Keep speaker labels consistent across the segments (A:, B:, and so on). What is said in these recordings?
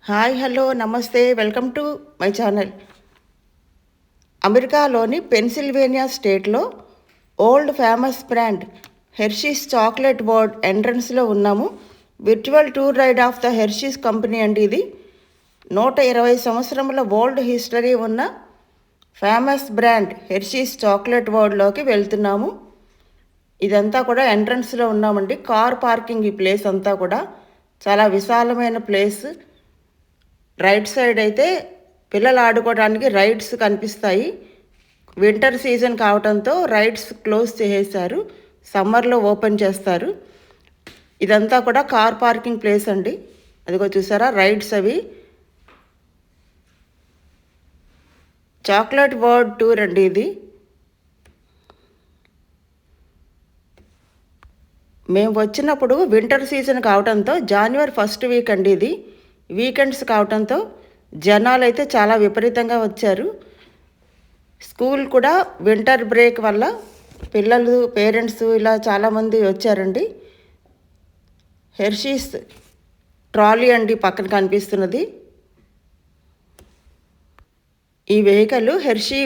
A: Hi hello నమస్తే welcome to my channel. అమెరికాలోని Pennsylvania స్టేట్లో old famous brand Hershey's chocolate world ఎంట్రన్స్లో ఉన్నాము. Virtual tour ride of the Hershey's company అండి. ఇది 120 సంవత్సరముల ఓల్డ్ హిస్టరీ ఉన్న ఫేమస్ బ్రాండ్ హెర్షీస్ చాక్లెట్ వరల్డ్లోకి వెళ్తున్నాము. ఇదంతా కూడా ఎంట్రన్స్లో ఉన్నామండి. కార్ పార్కింగ్ ఈ ప్లేస్ అంతా కూడా చాలా విశాలమైన ప్లేస్. రైట్ సైడ్ అయితే పిల్లలు ఆడుకోవడానికి రైడ్స్ కనిపిస్తాయి. వింటర్ సీజన్ కావడంతో రైడ్స్ క్లోజ్ చేసేసారు, సమ్మర్లో ఓపెన్ చేస్తారు. ఇదంతా కూడా కార్ పార్కింగ్ ప్లేస్ అండి. అదిగో చూసారా రైడ్స్ అవి. చాక్లెట్ వరల్డ్ టూర్ అండి ఇది. మేము వచ్చినప్పుడు వింటర్ సీజన్ కావడంతో జనవరి 1 వీక్ అండి ఇది. వీకెండ్స్ కావడంతో జనాలు అయితే చాలా విపరీతంగా వచ్చారు. స్కూల్ కూడా వింటర్ బ్రేక్ వల్ల పిల్లలు పేరెంట్స్ ఇలా చాలామంది వచ్చారండి. హెర్షీస్ ట్రాలీ అండి పక్కన కనిపిస్తున్నది. ఈ వెహికల్ హెర్షీ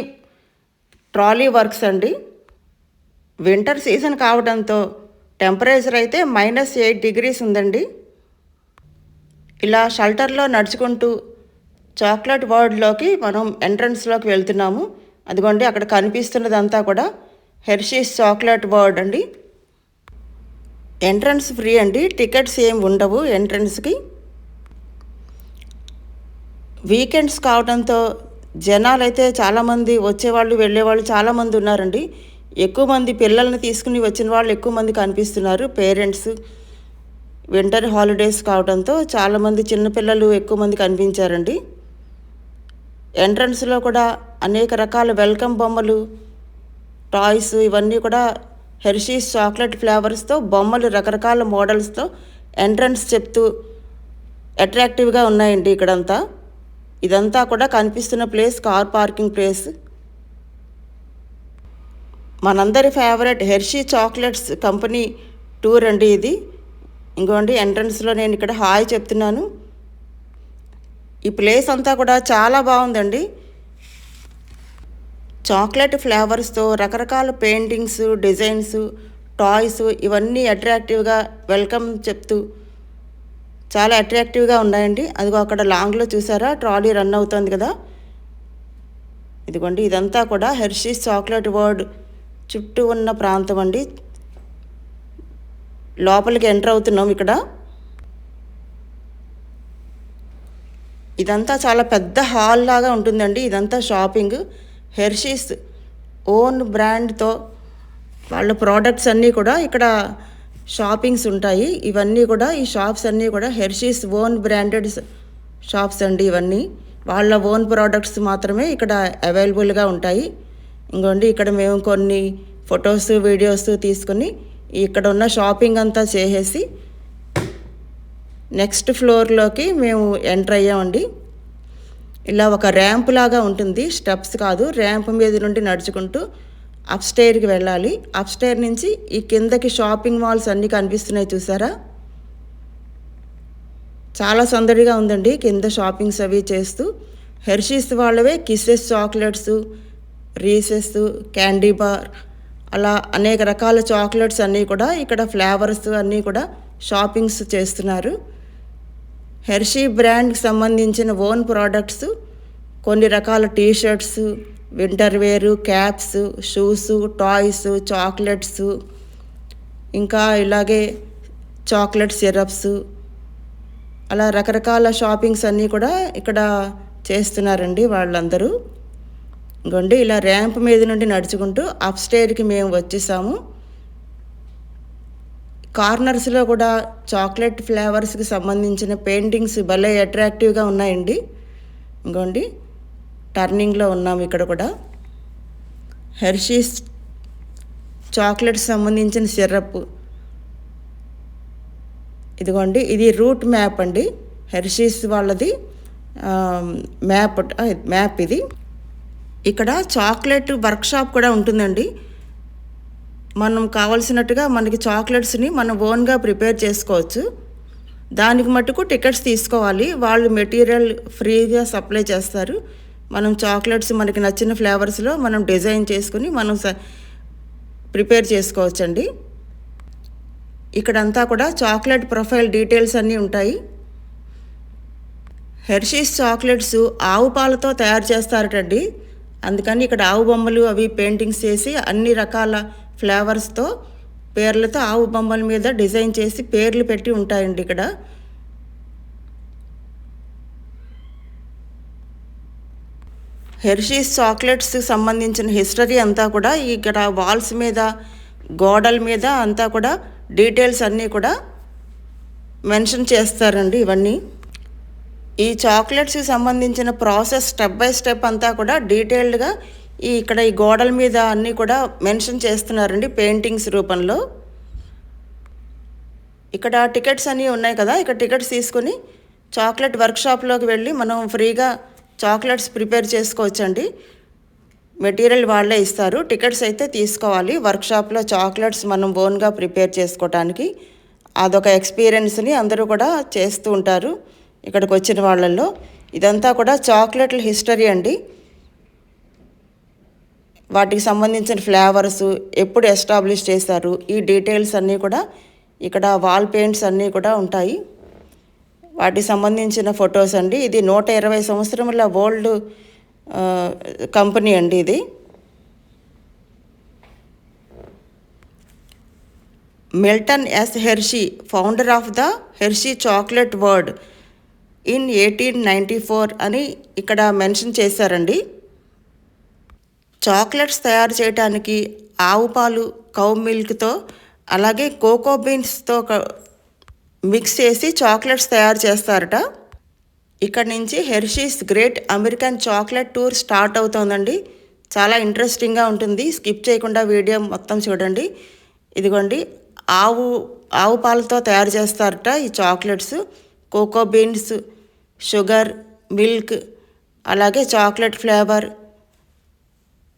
A: ట్రాలీ వర్క్స్ అండి. వింటర్ సీజన్ కావడంతో టెంపరేచర్ అయితే -8 degrees ఉందండి. ఇలా షెల్టర్లో నడుచుకుంటూ చాక్లెట్ వరల్డ్లోకి మనం ఎంట్రన్స్లోకి వెళ్తున్నాము. అదిగోండి అక్కడ కనిపిస్తున్నదంతా కూడా హెర్షీస్ చాక్లెట్ వరల్డ్ అండి. ఎంట్రన్స్ ఫ్రీ అండి, టికెట్స్ ఏం ఉండవు ఎంట్రన్స్కి. వీకెండ్స్ కావడంతో జనాలు అయితే చాలామంది వచ్చేవాళ్ళు వెళ్ళేవాళ్ళు చాలామంది ఉన్నారండి. ఎక్కువ మంది పిల్లల్ని తీసుకుని వచ్చిన వాళ్ళు ఎక్కువ మంది కనిపిస్తున్నారు. పేరెంట్స్ వింటర్ హాలిడేస్ కావడంతో చాలామంది చిన్నపిల్లలు ఎక్కువ మంది కనిపించారండి. ఎంట్రన్స్లో కూడా అనేక రకాల వెల్కమ్ బొమ్మలు, టాయ్స్ ఇవన్నీ కూడా హెర్షీస్ చాక్లెట్ ఫ్లేవర్స్తో బొమ్మలు రకరకాల మోడల్స్తో ఎంట్రన్స్ చెప్తూ అట్రాక్టివ్గా ఉన్నాయండి ఇక్కడంతా. ఇదంతా కూడా కనిపిస్తున్న ప్లేస్ కార్ పార్కింగ్ ప్లేస్. మనందరి favourite Hershey chocolates company tour అండి ఇది. ఇంకోండి ఎంట్రన్స్లో నేను ఇక్కడ హాయ్ చెప్తున్నాను. ఈ ప్లేస్ అంతా కూడా చాలా బాగుందండి. చాక్లెట్ ఫ్లేవర్స్తో రకరకాల పెయింటింగ్స్, డిజైన్స్, టాయ్స్ ఇవన్నీ అట్రాక్టివ్గా వెల్కమ్ చెప్తూ చాలా అట్రాక్టివ్గా ఉన్నాయండి. అదిగో అక్కడ లాంగ్లో చూసారా ట్రాలీ రన్ అవుతుంది కదా. ఇదిగోండి ఇదంతా కూడా హెర్షీస్ చాక్లెట్ వరల్డ్ చుట్టూ ఉన్న ప్రాంతం అండి. లోపలికి ఎంటర్ అవుతున్నాం ఇక్కడ. ఇదంతా చాలా పెద్ద హాల్ లాగా ఉంటుందండి. ఇదంతా షాపింగ్. హెర్షీస్ ఓన్ బ్రాండ్తో వాళ్ళ ప్రోడక్ట్స్ అన్నీ కూడా ఇక్కడ షాపింగ్స్ ఉంటాయి. ఇవన్నీ కూడా ఈ షాప్స్ అన్నీ కూడా హెర్షీస్ ఓన్ బ్రాండెడ్ షాప్స్ అండి. ఇవన్నీ వాళ్ళ ఓన్ ప్రోడక్ట్స్ మాత్రమే ఇక్కడ అవైలబుల్గా ఉంటాయి. ఇంకోండి ఇక్కడ మేము కొన్ని ఫొటోస్ వీడియోస్ తీసుకుని ఇక్కడ ఉన్న షాపింగ్ అంతా చేసేసి నెక్స్ట్ ఫ్లోర్లోకి మేము ఎంటర్ అయ్యామండి. ఇలా ఒక ర్యాంప్ లాగా ఉంటుంది, స్టెప్స్ కాదు, ర్యాంప్ మీద నుండి నడుచుకుంటూ అప్స్టైర్కి వెళ్ళాలి. అప్స్టైర్ నుంచి ఈ కిందకి షాపింగ్ మాల్స్ అన్నీ కనిపిస్తున్నాయి చూసారా. చాలా సందడిగా ఉందండి కింద షాపింగ్స్ అవి చేస్తూ. హెర్షీస్ వాళ్ళవే kisses chocolates, Reese's, candy bar అలా అనేక రకాల చాక్లెట్స్ అన్నీ కూడా ఇక్కడ ఫ్లేవర్స్ అన్నీ కూడా షాపింగ్స్ చేస్తున్నారు. హెర్షీ బ్రాండ్కి సంబంధించిన ఓన్ ప్రోడక్ట్స్, కొన్ని రకాల టీషర్ట్స్, వింటర్ వేరు, క్యాప్స్, షూస్, టాయ్స్, చాక్లెట్స్, ఇంకా ఇలాగే చాక్లెట్ సిరప్స్ అలా రకరకాల షాపింగ్స్ అన్నీ కూడా ఇక్కడ చేస్తున్నారండి వాళ్ళందరూ. ఇంకోండి ఇలా ర్యాంప్ మీద నుండి నడుచుకుంటూ అప్స్టైర్కి మేము వచ్చేసాము. కార్నర్స్లో కూడా చాక్లెట్ ఫ్లేవర్స్కి సంబంధించిన పెయింటింగ్స్ భలే అట్రాక్టివ్గా ఉన్నాయండి. ఇంకోండి టర్నింగ్లో ఉన్నాము ఇక్కడ కూడా. హెర్షీస్ చాక్లెట్స్ సంబంధించిన సిరప్. ఇదిగోండి ఇది రూట్ మ్యాప్ అండి, హెర్షీస్ వాళ్ళది మ్యాప్ ఇది. ఇక్కడ చాక్లెట్ వర్క్షాప్ కూడా ఉంటుందండి. మనం కావాల్సినట్టుగా మనకి చాక్లెట్స్ని మనం ఓన్గా ప్రిపేర్ చేసుకోవచ్చు. దానికి మటుకు టికెట్స్ తీసుకోవాలి. వాళ్ళు మెటీరియల్ ఫ్రీగా సప్లై చేస్తారు. మనం చాక్లెట్స్ మనకి నచ్చిన ఫ్లేవర్స్లో మనం డిజైన్ చేసుకుని మనం ప్రిపేర్ చేసుకోవచ్చండి. ఇక్కడంతా కూడా చాక్లెట్ ప్రొఫైల్ డీటెయిల్స్ అన్నీ ఉంటాయి. హెర్షీస్ చాక్లెట్స్ ఆవు పాలతో తయారు చేస్తారటండి. అందుకని ఇక్కడ ఆవు బొమ్మలు అవి పెయింటింగ్స్ చేసి అన్ని రకాల ఫ్లేవర్స్తో పేర్లతో ఆవు బొమ్మల మీద డిజైన్ చేసి పేర్లు పెట్టి ఉంటాయండి. ఇక్కడ హెర్షీస్ చాక్లెట్స్ సంబంధించిన హిస్టరీ అంతా కూడా ఇక్కడ వాల్స్ మీద గోడల మీద అంతా కూడా డీటెయిల్స్ అన్నీ కూడా మెన్షన్ చేస్తారండి. ఇవన్నీ ఈ చాక్లెట్స్కి సంబంధించిన ప్రాసెస్ స్టెప్ బై స్టెప్ అంతా కూడా డీటెయిల్డ్గా ఇక్కడ ఈ గోడల మీద అన్నీ కూడా మెన్షన్ చేస్తున్నారండి పెయింటింగ్స్ రూపంలో. ఇక్కడ టికెట్స్ అన్నీ ఉన్నాయి కదా, ఇక్కడ టికెట్స్ తీసుకుని చాక్లెట్ వర్క్షాప్లోకి వెళ్ళి మనం ఫ్రీగా చాక్లెట్స్ ప్రిపేర్ చేసుకోవచ్చండి. మెటీరియల్ వాళ్ళే ఇస్తారు, టికెట్స్ అయితే తీసుకోవాలి. వర్క్షాప్లో చాక్లెట్స్ మనం ఓన్గా ప్రిపేర్ చేసుకోవటానికి అదొక ఎక్స్పీరియన్స్ని అందరూ కూడా చేస్తూ ఉంటారు ఇక్కడికి వచ్చిన వాళ్ళల్లో. ఇదంతా కూడా చాక్లెట్ల హిస్టరీ అండి. వాటికి సంబంధించిన ఫ్లేవర్స్ ఎప్పుడు ఎస్టాబ్లిష్ చేశారు ఈ డీటెయిల్స్ అన్నీ కూడా ఇక్కడ వాల్ పెయింట్స్ అన్నీ కూడా ఉంటాయి. వాటికి సంబంధించిన ఫొటోస్ అండి. ఇది 120 సంవత్సరముల ఓల్డ్ కంపెనీ అండి ఇది. Milton S Hershey, founder of the Hershey chocolate world in 1894 అని ఇక్కడ మెన్షన్ చేశారండి. చాక్లెట్స్ తయారు చేయడానికి ఆవు పాలు, కౌ మిల్క్తో అలాగే కోకో బీన్స్తో మిక్స్ చేసి చాక్లెట్స్ తయారు చేస్తారట. ఇక్కడ నుంచి Hershey's great American chocolate tour start అవుతోందండి. చాలా ఇంట్రెస్టింగ్గా ఉంటుంది, స్కిప్ చేయకుండా వీడియో మొత్తం చూడండి. ఇదిగోండి ఆవు పాలతో తయారు చేస్తారట ఈ chocolates. Cocoa beans, sugar, milk, అలాగే చాక్లెట్ ఫ్లేవర్,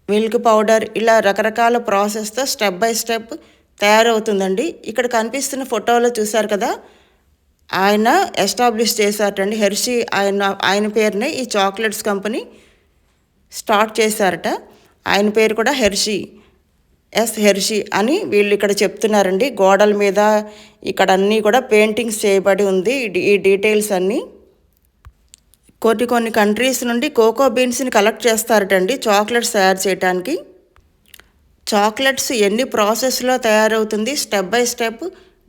A: మిల్క్ పౌడర్, ఇలా రకరకాల ప్రాసెస్తో స్టెప్ బై స్టెప్ తయారవుతుందండి. ఇక్కడ కనిపిస్తున్న ఫోటోలో చూసారు కదా, ఆయన ఎస్టాబ్లిష్ చేశారటండి. హెర్షీ ఆయన పేరునే ఈ చాక్లెట్స్ కంపెనీ స్టార్ట్ చేశారట. ఆయన పేరు కూడా హెర్షీ, ఎస్ హెర్షీ అని వీళ్ళు ఇక్కడ చెప్తున్నారండి. గోడల మీద ఇక్కడ అన్నీ కూడా పెయింటింగ్స్ చేయబడి ఉంది ఈ డీటెయిల్స్ అన్నీ. కొన్ని కంట్రీస్ నుండి కోకో బీన్స్ని కలెక్ట్ చేస్తారటండి చాక్లెట్స్ తయారు చేయడానికి. చాక్లెట్స్ ఎన్ని ప్రాసెస్లో తయారవుతుంది స్టెప్ బై స్టెప్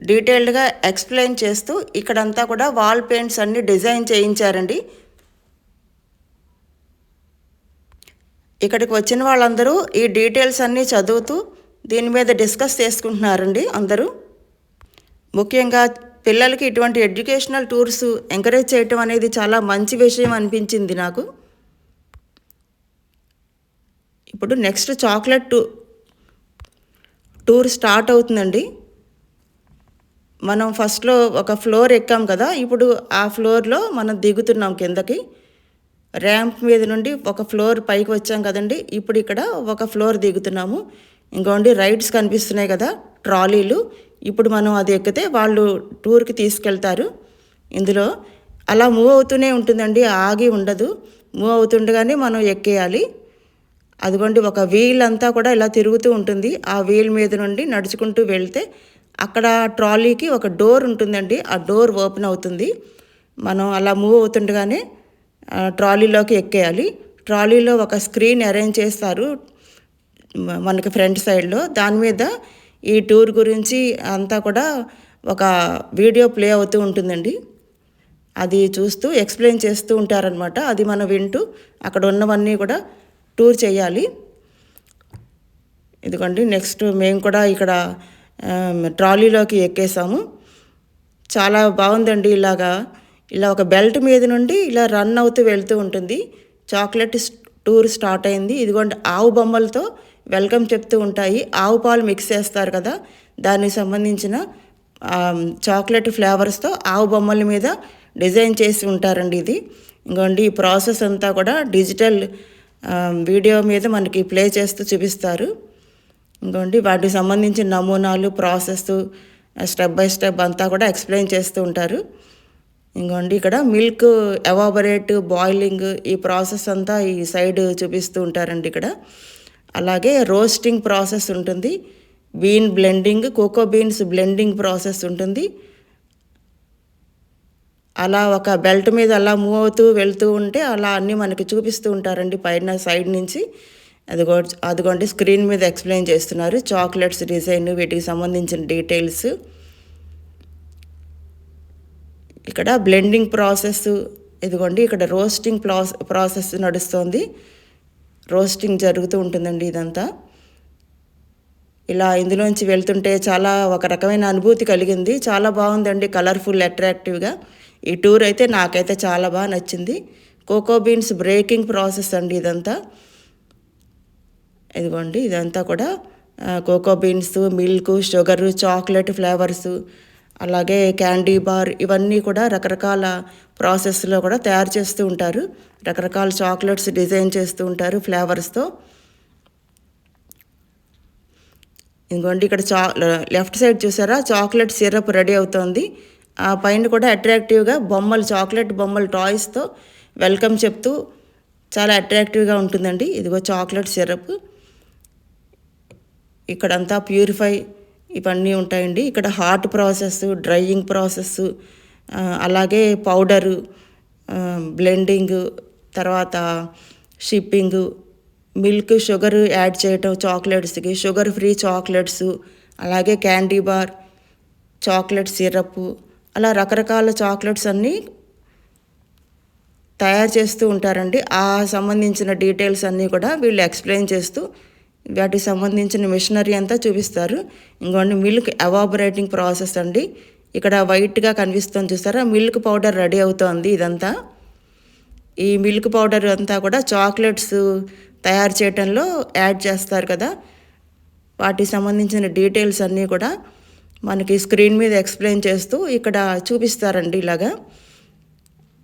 A: డీటెయిల్డ్గా ఎక్స్ప్లెయిన్ చేస్తూ ఇక్కడంతా కూడా వాల్ పెయింట్స్ అన్ని డిజైన్ చేయించారండి. ఇక్కడికి వచ్చిన వాళ్ళందరూ ఈ డీటెయిల్స్ అన్నీ చదువుతూ దీని మీద డిస్కస్ చేసుకుంటున్నారండి అందరూ. ముఖ్యంగా పిల్లలకి ఇటువంటి ఎడ్యుకేషనల్ టూర్స్ ఎంకరేజ్ చేయటం అనేది చాలా మంచి విషయం అనిపించింది నాకు. ఇప్పుడు నెక్స్ట్ చాక్లెట్ టూర్ స్టార్ట్ అవుతుందండి. మనం ఫస్ట్లో ఒక ఫ్లోర్ ఎక్కాం కదా, ఇప్పుడు ఆ ఫ్లోర్లో మనం దిగుతున్నాం కిందకి. ర్యాంప్ మీద నుండి ఒక ఫ్లోర్ పైకి వచ్చాం కదండి, ఇప్పుడు ఇక్కడ ఒక ఫ్లోర్ దిగుతున్నాము. ఇంకోండి రైడ్స్ కనిపిస్తున్నాయి కదా, ట్రాలీలు. ఇప్పుడు మనం అది ఎక్కితే వాళ్ళు టూర్కి తీసుకెళ్తారు. ఇందులో అలా మూవ్ అవుతూనే ఉంటుందండి, ఆగి ఉండదు. మూవ్ అవుతుండగానే మనం ఎక్కేయాలి. అదిగోండి ఒక వీల్ అంతా కూడా ఇలా తిరుగుతూ ఉంటుంది. ఆ వీల్ మీద నుండి నడుచుకుంటూ వెళ్తే అక్కడ ట్రాలీకి ఒక డోర్ ఉంటుందండి, ఆ డోర్ ఓపెన్ అవుతుంది. మనం అలా మూవ్ అవుతుండగానే ట్రాలీలోకి ఎక్కేయాలి. ట్రాలీలో ఒక స్క్రీన్ అరేంజ్ చేస్తారు మనకి ఫ్రంట్ సైడ్లో. దాని మీద ఈ టూర్ గురించి అంతా కూడా ఒక వీడియో ప్లే అవుతూ ఉంటుందండి. అది చూస్తూ ఎక్స్ప్లెయిన్ చేస్తూ ఉంటారనమాట. అది మనం వింటూ అక్కడ ఉన్నవన్నీ కూడా టూర్ చేయాలి. ఇదిగోండి నెక్స్ట్ మేము కూడా ఇక్కడ ట్రాలీలోకి ఎక్కేసాము. చాలా బాగుందండి. ఇలా ఒక బెల్ట్ మీద నుండి ఇలా రన్ అవుతూ వెళ్తూ ఉంటుంది. చాక్లెట్ టూర్ స్టార్ట్ అయింది. ఇదిగోండి ఆవు బొమ్మలతో వెల్కమ్ చెప్తూ ఉంటాయి. ఆవు పాలు మిక్స్ చేస్తారు కదా, దానికి సంబంధించిన చాక్లెట్ ఫ్లేవర్స్తో ఆవు బొమ్మల మీద డిజైన్ చేసి ఉంటారండి ఇది. ఇంకోండి ఈ ప్రాసెస్ అంతా కూడా డిజిటల్ వీడియో మీద మనకి ప్లే చేస్తూ చూపిస్తారు. ఇంకోండి వాటికి సంబంధించిన నమూనాలు, ప్రాసెస్ స్టెప్ బై స్టెప్ అంతా కూడా ఎక్స్ప్లెయిన్ చేస్తూ ఉంటారు. ఇంకోండి ఇక్కడ మిల్క్ ఎవాబరేట్ బాయిలింగ్ ఈ ప్రాసెస్ అంతా ఈ సైడ్ చూపిస్తూ ఉంటారండి ఇక్కడ. అలాగే రోస్టింగ్ ప్రాసెస్ ఉంటుంది, bean blending, cocoa beans blending process ఉంటుంది. అలా ఒక బెల్ట్ మీద అలా మూవ్ అవుతూ వెళ్తూ ఉంటే అలా అన్నీ మనకి చూపిస్తూ ఉంటారండి పైన సైడ్ నుంచి. అదిగోండి స్క్రీన్ మీద ఎక్స్ప్లెయిన్ చేస్తున్నారు చాక్లెట్స్ డిజైన్, వీటికి సంబంధించిన డీటెయిల్స్. ఇక్కడ బ్లెండింగ్ ప్రాసెస్, ఇదిగోండి ఇక్కడ రోస్టింగ్ ప్రాసెస్ నడుస్తుంది, రోస్టింగ్ జరుగుతూ ఉంటుందండి ఇదంతా. ఇలా ఇందులోంచి వెళ్తుంటే చాలా ఒక రకమైన అనుభూతి కలిగింది. చాలా బాగుందండి, కలర్ఫుల్ అట్రాక్టివ్గా. ఈ టూర్ అయితే నాకైతే చాలా బాగా నచ్చింది. కోకో బీన్స్ బ్రేకింగ్ ప్రాసెస్ అండి ఇదంతా. ఇదిగోండి ఇదంతా కూడా cocoa beans, milk, sugar, chocolate flavours, అలాగే క్యాండీ బార్, ఇవన్నీ కూడా రకరకాల ప్రాసెస్లో కూడా తయారు చేస్తూ ఉంటారు. రకరకాల చాక్లెట్స్ డిజైన్ చేస్తూ ఉంటారు ఫ్లేవర్స్తో. ఇంకోండి ఇక్కడ లెఫ్ట్ సైడ్ చూసారా చాక్లెట్ సిరప్ రెడీ అవుతోంది. ఆ పైన కూడా అట్రాక్టివ్గా బొమ్మలు, చాక్లెట్ బొమ్మలు టాయ్స్తో వెల్కమ్ చెప్తూ చాలా అట్రాక్టివ్గా ఉంటుందండి. ఇదిగో చాక్లెట్ సిరప్. ఇక్కడంతా ప్యూరిఫై ఇవన్నీ ఉంటాయండి. ఇక్కడ హాట్ ప్రాసెస్, డ్రైయింగ్ ప్రాసెస్, అలాగే పౌడరు, బ్లెండింగ్, తర్వాత షిప్పింగు, మిల్క్, షుగర్ యాడ్ చేయటం చాక్లెట్స్కి, షుగర్ ఫ్రీ చాక్లెట్స్, అలాగే క్యాండీ బార్, చాక్లెట్ సిరప్, అలా రకరకాల చాక్లెట్స్ అన్నీ తయారు చేస్తూ ఉంటారండి. ఆ సంబంధించిన డీటెయిల్స్ అన్నీ కూడా వీళ్ళు ఎక్స్ప్లెయిన్ చేస్తూ వాటికి సంబంధించిన మిషనరీ అంతా చూపిస్తారు. ఇంకోండి మిల్క్ ఎవాబరేటింగ్ ప్రాసెస్ అండి. ఇక్కడ వైట్గా కనిపిస్తుంది చూస్తారా, మిల్క్ పౌడర్ రెడీ అవుతోంది ఇదంతా. ఈ మిల్క్ పౌడర్ అంతా కూడా చాక్లెట్స్ తయారు చేయటంలో యాడ్ చేస్తారు కదా, వాటికి సంబంధించిన డీటెయిల్స్ అన్నీ కూడా మనకి స్క్రీన్ మీద ఎక్స్ప్లెయిన్ చేస్తూ ఇక్కడ చూపిస్తారండి ఇలాగా.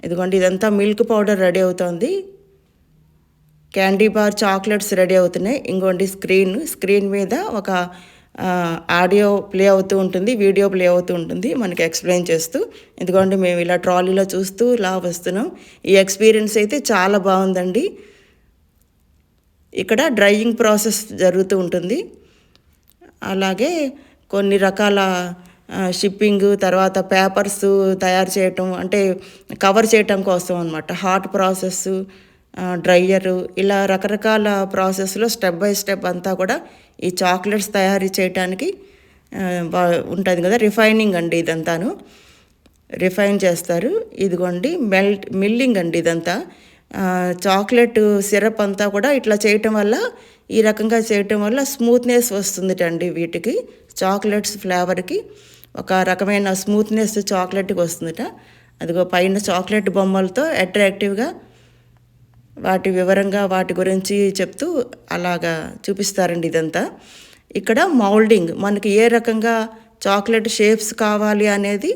A: ఇదిగోండి ఇదంతా మిల్క్ పౌడర్ రెడీ అవుతోంది, క్యాండీ బార్, చాక్లెట్స్ రెడీ అవుతున్నాయి. ఇంకోండి స్క్రీన్ మీద ఒక ఆడియో ప్లే అవుతూ ఉంటుంది, వీడియో ప్లే అవుతూ ఉంటుంది మనకి ఎక్స్ప్లెయిన్ చేస్తూ. ఇదిగోండి మేము ఇలా ట్రాలీలో చూస్తూ ఇలా వస్తున్నాం. ఈ ఎక్స్పీరియన్స్ అయితే చాలా బాగుందండి. ఇక్కడ డ్రైయింగ్ ప్రాసెస్ జరుగుతూ ఉంటుంది. అలాగే కొన్ని రకాల షిప్పింగ్, తర్వాత పేపర్స్ తయారు చేయటం, అంటే కవర్ చేయటం కోసం అనమాట. హాట్ ప్రాసెస్, డ్రైయరు, ఇలా రకరకాల ప్రాసెస్లో స్టెప్ బై స్టెప్ అంతా కూడా ఈ చాక్లెట్స్ తయారు చేయటానికి ఉంటుంది కదా. రిఫైనింగ్ అండి ఇదంతాను, రిఫైన్ చేస్తారు. ఇదిగోండి మిల్లింగ్ అండి ఇదంతా. చాక్లెట్ సిరప్ అంతా కూడా ఇట్లా చేయటం వల్ల, ఈ రకంగా చేయటం వల్ల స్మూత్నెస్ వస్తుందిటండి వీటికి, చాక్లెట్స్ ఫ్లేవర్కి ఒక రకమైన స్మూత్నెస్ చాక్లెట్కి వస్తుందిట. అదిగో పైన చాక్లెట్ బొమ్మలతో అట్రాక్టివ్గా వాటి వివరంగా వాటి గురించి చెప్తూ అలాగా చూపిస్తారండి ఇదంతా. ఇక్కడ మౌల్డింగ్, మనకి ఏ రకంగా చాక్లెట్ షేప్స్ కావాలి అనేది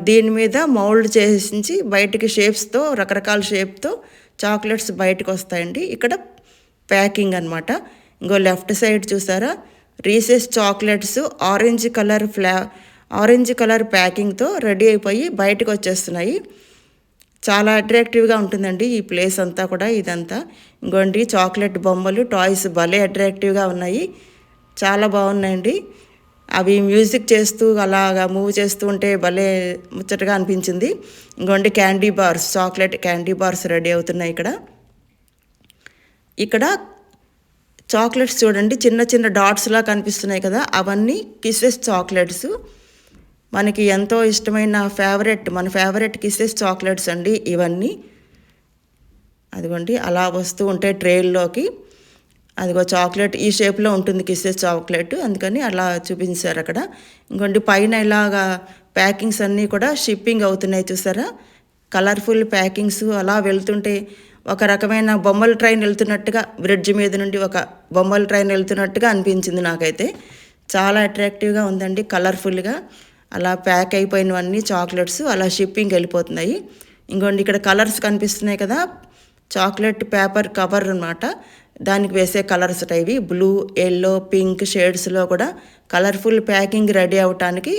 A: దీని మీద మౌల్డ్ చేసి బయటికి షేప్స్తో, రకరకాల షేప్తో చాక్లెట్స్ బయటకు వస్తాయండి. ఇక్కడ ప్యాకింగ్ అనమాట. ఇంకో లెఫ్ట్ సైడ్ చూసారా, రీసెస్ చాక్లెట్స్ ఆరెంజ్ కలర్ ప్యాకింగ్తో రెడీ అయిపోయి బయటకు వచ్చేస్తున్నాయి. చాలా అట్రాక్టివ్గా ఉంటుందండి ఈ ప్లేస్ అంతా కూడా ఇదంతా. ఇంకోండి చాక్లెట్ బొమ్మలు, టాయ్స్ భలే అట్రాక్టివ్గా ఉన్నాయి, చాలా బాగున్నాయండి. అవి మ్యూజిక్ చేస్తూ అలాగా మూవ్ చేస్తూ ఉంటే భలే ముచ్చటగా అనిపించింది. ఇంకోండి candy bars, chocolate candy bars ready అవుతున్నాయి ఇక్కడ చాక్లెట్స్ చూడండి, చిన్న చిన్న డాట్స్లా కనిపిస్తున్నాయి కదా, అవన్నీ కిసెస్ చాక్లెట్స్. మనకి ఎంతో ఇష్టమైన మన ఫేవరెట్ కిసెస్ చాక్లెట్స్ అండి ఇవన్నీ. అదిగోండి అలా వస్తూ ఉంటే ట్రేల్లోకి, అదిగో చాక్లెట్ ఈ షేప్లో ఉంటుంది కిసెస్ చాక్లెట్, అందుకని అలా చూపించారు అక్కడ. ఇంకోండి పైన ఇలాగా ప్యాకింగ్స్ అన్నీ కూడా షిప్పింగ్ అవుతున్నాయి చూసారా, కలర్ఫుల్ ప్యాకింగ్స్. అలా వెళ్తుంటే ఒక రకమైన బొమ్మల ట్రైన్ వెళ్తున్నట్టుగా, బ్రిడ్జ్ మీద నుండి ఒక బొమ్మల ట్రైన్ వెళ్తున్నట్టుగా అనిపించింది నాకైతే. చాలా అట్రాక్టివ్గా ఉందండి, కలర్ఫుల్గా. అలా ప్యాక్ అయిపోయినవన్నీ చాక్లెట్స్ అలా షిప్పింగ్ వెళ్ళిపోతున్నాయి. ఇంకోండి ఇక్కడ కలర్స్ కనిపిస్తున్నాయి కదా, చాక్లెట్ పేపర్ కవర్ అనమాట. దానికి వేసే కలర్స్ ఇవి బ్లూ, ఎల్లో, పింక్ షేడ్స్లో కూడా కలర్ఫుల్ ప్యాకింగ్ రెడీ అవ్వటానికి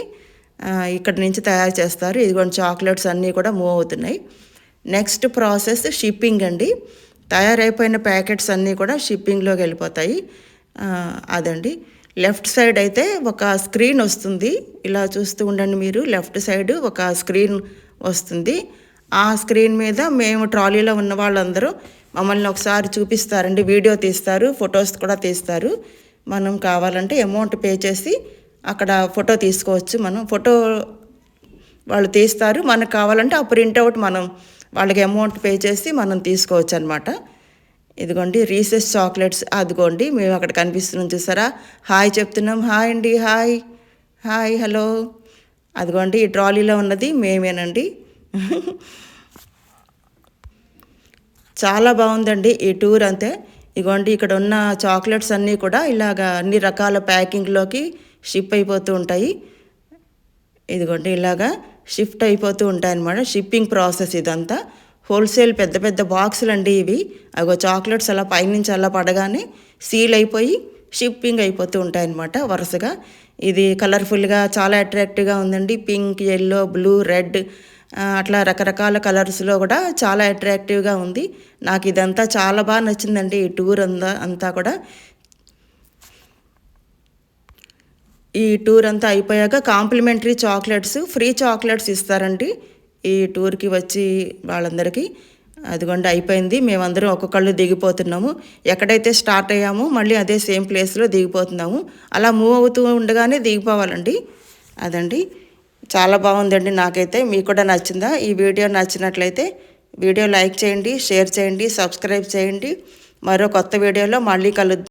A: ఇక్కడ నుంచి తయారు చేస్తారు. ఇదిగోండి చాక్లెట్స్ అన్నీ కూడా మూవ్ అవుతున్నాయి. నెక్స్ట్ ప్రాసెస్ షిప్పింగ్ అండి. తయారైపోయిన ప్యాకెట్స్ అన్నీ కూడా షిప్పింగ్లోకి వెళ్ళిపోతాయి. అదండి. లెఫ్ట్ సైడ్ అయితే ఒక స్క్రీన్ వస్తుంది. ఇలా చూస్తూ ఉండండి మీరు. లెఫ్ట్ సైడ్ ఒక స్క్రీన్ వస్తుంది. ఆ స్క్రీన్ మీద మేము ట్రాలీలో ఉన్న వాళ్ళందరూ మమ్మల్ని ఒకసారి చూపిస్తారండి. వీడియో తీస్తారు, ఫొటోస్ కూడా తీస్తారు. మనం కావాలంటే అమౌంట్ పే చేసి అక్కడ ఫోటో తీసుకోవచ్చు. మనం ఫోటో వాళ్ళు తీస్తారు, మనకు కావాలంటే ఆ ప్రింట్అవుట్ మనం వాళ్ళకి అమౌంట్ పే చేసి మనం తీసుకోవచ్చు అనమాట. ఇదిగోండి రీసెస్ చాక్లెట్స్. అదిగోండి మేము అక్కడ కనిపిస్తున్నాం చూసారా, హాయ్ చెప్తున్నాం. హాయ్ అండి, హాయ్ హాయ్ హలో. అదిగోండి ఈ ట్రాలీలో ఉన్నది మేమేనండి. చాలా బాగుందండి ఈ టూర్ అంతే. ఇగోండి ఇక్కడ ఉన్న చాక్లెట్స్ అన్నీ కూడా ఇలాగా అన్ని రకాల ప్యాకింగ్లోకి షిప్ అయిపోతూ ఉంటాయి. ఇదిగోండి ఇలాగా షిఫ్ట్ అయిపోతూ ఉంటాయి అన్నమాట. షిప్పింగ్ ప్రాసెస్ ఇదంతా. హోల్సేల్ పెద్ద పెద్ద బాక్సులు అండి ఇవి. అగో చాక్లెట్స్ అలా పైనుంచి అలా పడగానే సీల్ అయిపోయి షిప్పింగ్ అయిపోతూ ఉంటాయన్నమాట వరుసగా. ఇది కలర్ఫుల్గా చాలా అట్రాక్టివ్గా ఉందండి. పింక్, ఎల్లో, బ్లూ, రెడ్ అట్లా రకరకాల కలర్స్లో కూడా చాలా అట్రాక్టివ్గా ఉంది. నాకు ఇదంతా చాలా బాగా నచ్చిందండి ఈ టూర్ అంతా కూడా. ఈ టూర్ అంతా అయిపోయాక కాంప్లిమెంటరీ చాక్లెట్స్, ఫ్రీ చాక్లెట్స్ ఇస్తారండి ఈ టూర్కి వచ్చి వాళ్ళందరికీ. అదిగోండి అయిపోయింది. మేమందరం ఒక్కొక్కళ్ళు దిగిపోతున్నాము. ఎక్కడైతే స్టార్ట్ అయ్యామో మళ్ళీ అదే సేమ్ ప్లేస్లో దిగిపోతున్నాము. అలా మూవ్ అవుతూ ఉండగానే దిగిపోవాలండి. అదండి. చాలా బాగుందండి నాకైతే. మీకు కూడా నచ్చిందా? ఈ వీడియో నచ్చినట్లయితే వీడియో లైక్ చేయండి, షేర్ చేయండి, సబ్స్క్రైబ్ చేయండి. మరో కొత్త వీడియోలో మళ్ళీ కలుద్దాం.